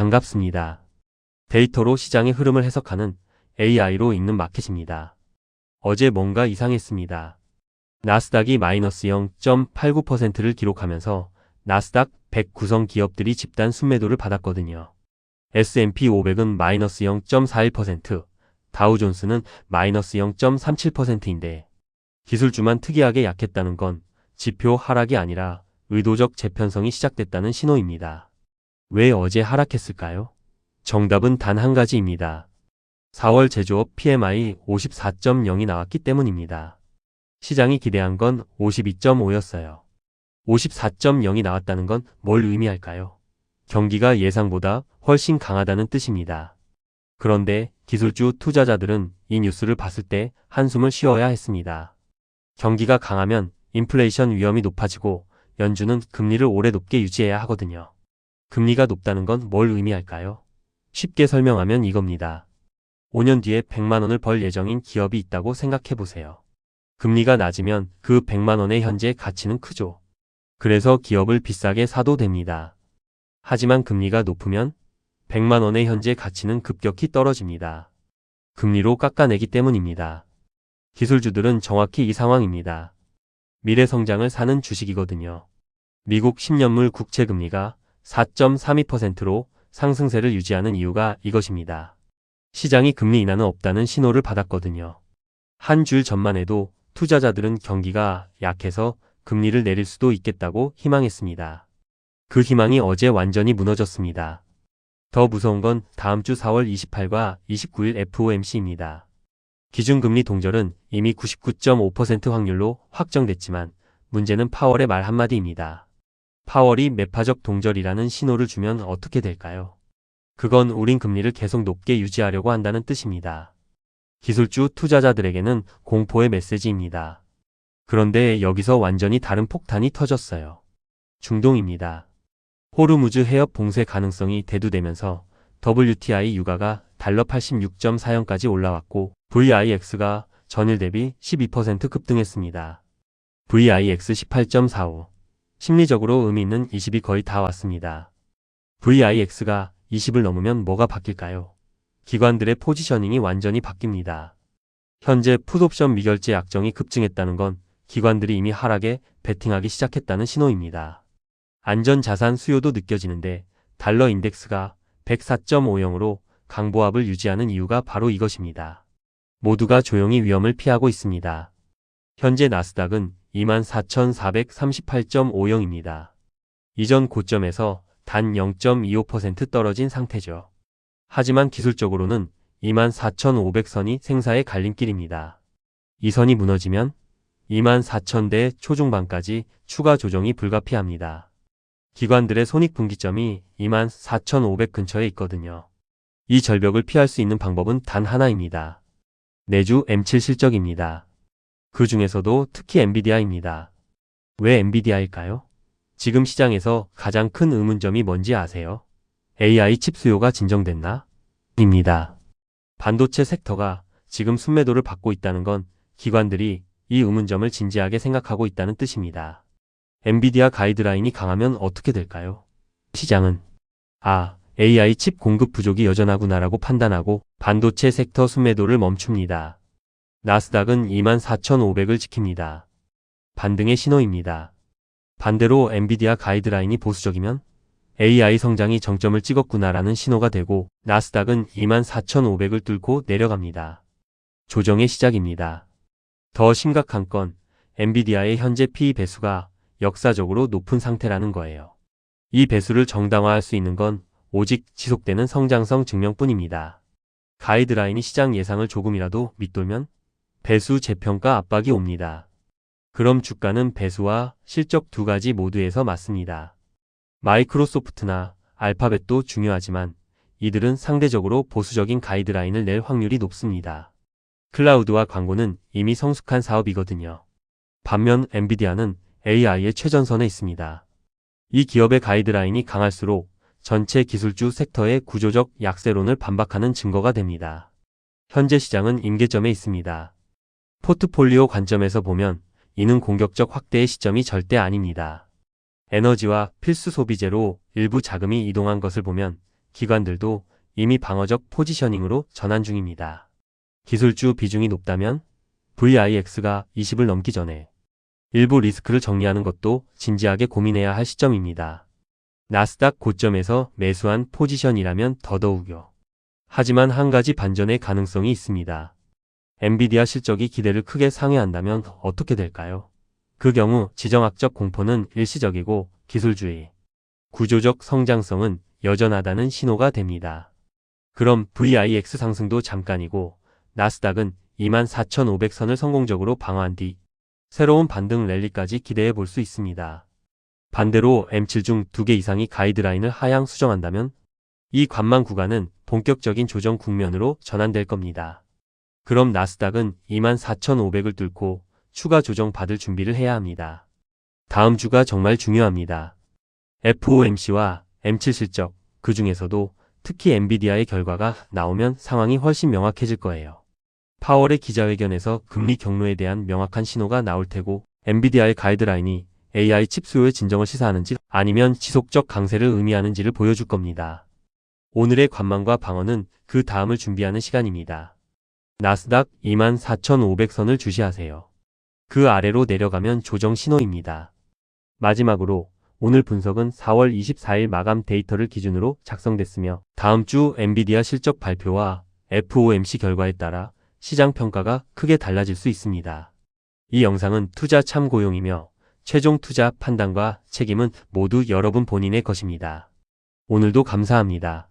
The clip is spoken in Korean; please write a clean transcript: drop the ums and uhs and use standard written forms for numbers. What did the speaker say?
반갑습니다. 데이터로 시장의 흐름을 해석하는 AI로 읽는 마켓입니다. 어제 뭔가 이상했습니다. 나스닥이 마이너스 0.89%를 기록하면서 나스닥 100 구성 기업들이 집단 순매도를 받았거든요. S&P 500은 마이너스 0.41%, 다우존스는 마이너스 0.37%인데 기술주만 특이하게 약했다는 건 지표 하락이 아니라 의도적 재편성이 시작됐다는 신호입니다. 왜 어제 하락했을까요? 정답은 단 한 가지입니다. 4월 제조업 PMI 54.0이 나왔기 때문입니다. 시장이 기대한 건 52.5였어요. 54.0이 나왔다는 건 뭘 의미할까요? 경기가 예상보다 훨씬 강하다는 뜻입니다. 그런데 기술주 투자자들은 이 뉴스를 봤을 때 한숨을 쉬어야 했습니다. 경기가 강하면 인플레이션 위험이 높아지고 연준은 금리를 오래 높게 유지해야 하거든요. 금리가 높다는 건 뭘 의미할까요? 쉽게 설명하면 이겁니다. 5년 뒤에 100만 원을 벌 예정인 기업이 있다고 생각해 보세요. 금리가 낮으면 그 100만 원의 현재 가치는 크죠. 그래서 기업을 비싸게 사도 됩니다. 하지만 금리가 높으면 100만 원의 현재 가치는 급격히 떨어집니다. 금리로 깎아내기 때문입니다. 기술주들은 정확히 이 상황입니다. 미래 성장을 사는 주식이거든요. 미국 10년물 국채 금리가 4.32%로 상승세를 유지하는 이유가 이것입니다. 시장이 금리 인하는 없다는 신호를 받았거든요. 한 주일 전만 해도 투자자들은 경기가 약해서 금리를 내릴 수도 있겠다고 희망했습니다. 그 희망이 어제 완전히 무너졌습니다. 더 무서운 건 다음 주 4월 28과 29일 FOMC입니다. 기준금리 동결은 이미 99.5% 확률로 확정됐지만 문제는 파월의 말 한마디입니다. 파월이 매파적 동절이라는 신호를 주면 어떻게 될까요? 그건 우린 금리를 계속 높게 유지하려고 한다는 뜻입니다. 기술주 투자자들에게는 공포의 메시지입니다. 그런데 여기서 완전히 다른 폭탄이 터졌어요. 중동입니다. 호르무즈 해협 봉쇄 가능성이 대두되면서 WTI 유가가 달러 86.40까지 올라왔고 VIX가 전일 대비 12% 급등했습니다. VIX 18.45. 심리적으로 의미 있는 20이 거의 다 왔습니다. VIX가 20을 넘으면 뭐가 바뀔까요? 기관들의 포지셔닝이 완전히 바뀝니다. 현재 풋옵션 미결제 약정이 급증했다는 건 기관들이 이미 하락에 베팅하기 시작했다는 신호입니다. 안전자산 수요도 느껴지는데 달러 인덱스가 104.50으로 강보합을 유지하는 이유가 바로 이것입니다. 모두가 조용히 위험을 피하고 있습니다. 현재 나스닥은 24,438.50입니다. 이전 고점에서 단 0.25% 떨어진 상태죠. 하지만 기술적으로는 24,500선이 생사의 갈림길입니다. 이 선이 무너지면 24,000대 초중반까지 추가 조정이 불가피합니다. 기관들의 손익분기점이 24,500 근처에 있거든요. 이 절벽을 피할 수 있는 방법은 단 하나입니다. 내주 M7 실적입니다. 그 중에서도 특히 엔비디아입니다. 왜 엔비디아일까요? 지금 시장에서 가장 큰 의문점이 뭔지 아세요? AI 칩 수요가 진정됐나? 입니다. 반도체 섹터가 지금 순매도를 받고 있다는 건 기관들이 이 의문점을 진지하게 생각하고 있다는 뜻입니다. 엔비디아 가이드라인이 강하면 어떻게 될까요? 시장은 AI 칩 공급 부족이 여전하구나라고 판단하고 반도체 섹터 순매도를 멈춥니다. 나스닥은 24,500을 지킵니다. 반등의 신호입니다. 반대로 엔비디아 가이드라인이 보수적이면 AI 성장이 정점을 찍었구나라는 신호가 되고 나스닥은 24,500을 뚫고 내려갑니다. 조정의 시작입니다. 더 심각한 건 엔비디아의 현재 PE 배수가 역사적으로 높은 상태라는 거예요. 이 배수를 정당화할 수 있는 건 오직 지속되는 성장성 증명뿐입니다. 가이드라인이 시장 예상을 조금이라도 밑돌면 배수 재평가 압박이 옵니다. 그럼 주가는 배수와 실적 두 가지 모두에서 맞습니다. 마이크로소프트나 알파벳도 중요하지만 이들은 상대적으로 보수적인 가이드라인을 낼 확률이 높습니다. 클라우드와 광고는 이미 성숙한 사업이거든요. 반면 엔비디아는 AI의 최전선에 있습니다. 이 기업의 가이드라인이 강할수록 전체 기술주 섹터의 구조적 약세론을 반박하는 증거가 됩니다. 현재 시장은 임계점에 있습니다. 포트폴리오 관점에서 보면 이는 공격적 확대의 시점이 절대 아닙니다. 에너지와 필수 소비재로 일부 자금이 이동한 것을 보면 기관들도 이미 방어적 포지셔닝으로 전환 중입니다. 기술주 비중이 높다면 VIX가 20을 넘기 전에 일부 리스크를 정리하는 것도 진지하게 고민해야 할 시점입니다. 나스닥 고점에서 매수한 포지션이라면 더더욱요. 하지만 한 가지 반전의 가능성이 있습니다. 엔비디아 실적이 기대를 크게 상회한다면 어떻게 될까요? 그 경우 지정학적 공포는 일시적이고 기술주의, 구조적 성장성은 여전하다는 신호가 됩니다. 그럼 VIX 상승도 잠깐이고 나스닥은 24,500선을 성공적으로 방어한 뒤 새로운 반등 랠리까지 기대해 볼 수 있습니다. 반대로 M7 중 2개 이상이 가이드라인을 하향 수정한다면 이 관망 구간은 본격적인 조정 국면으로 전환될 겁니다. 그럼 나스닥은 24,500을 뚫고 추가 조정 받을 준비를 해야 합니다. 다음 주가 정말 중요합니다. FOMC와 M7 실적, 그 중에서도 특히 엔비디아의 결과가 나오면 상황이 훨씬 명확해질 거예요. 파월의 기자회견에서 금리 경로에 대한 명확한 신호가 나올 테고 엔비디아의 가이드라인이 AI 칩 수요의 진정을 시사하는지 아니면 지속적 강세를 의미하는지를 보여줄 겁니다. 오늘의 관망과 방어는 그 다음을 준비하는 시간입니다. 나스닥 24,500선을 주시하세요. 그 아래로 내려가면 조정 신호입니다. 마지막으로 오늘 분석은 4월 24일 마감 데이터를 기준으로 작성됐으며 다음 주 엔비디아 실적 발표와 FOMC 결과에 따라 시장 평가가 크게 달라질 수 있습니다. 이 영상은 투자 참고용이며 최종 투자 판단과 책임은 모두 여러분 본인의 것입니다. 오늘도 감사합니다.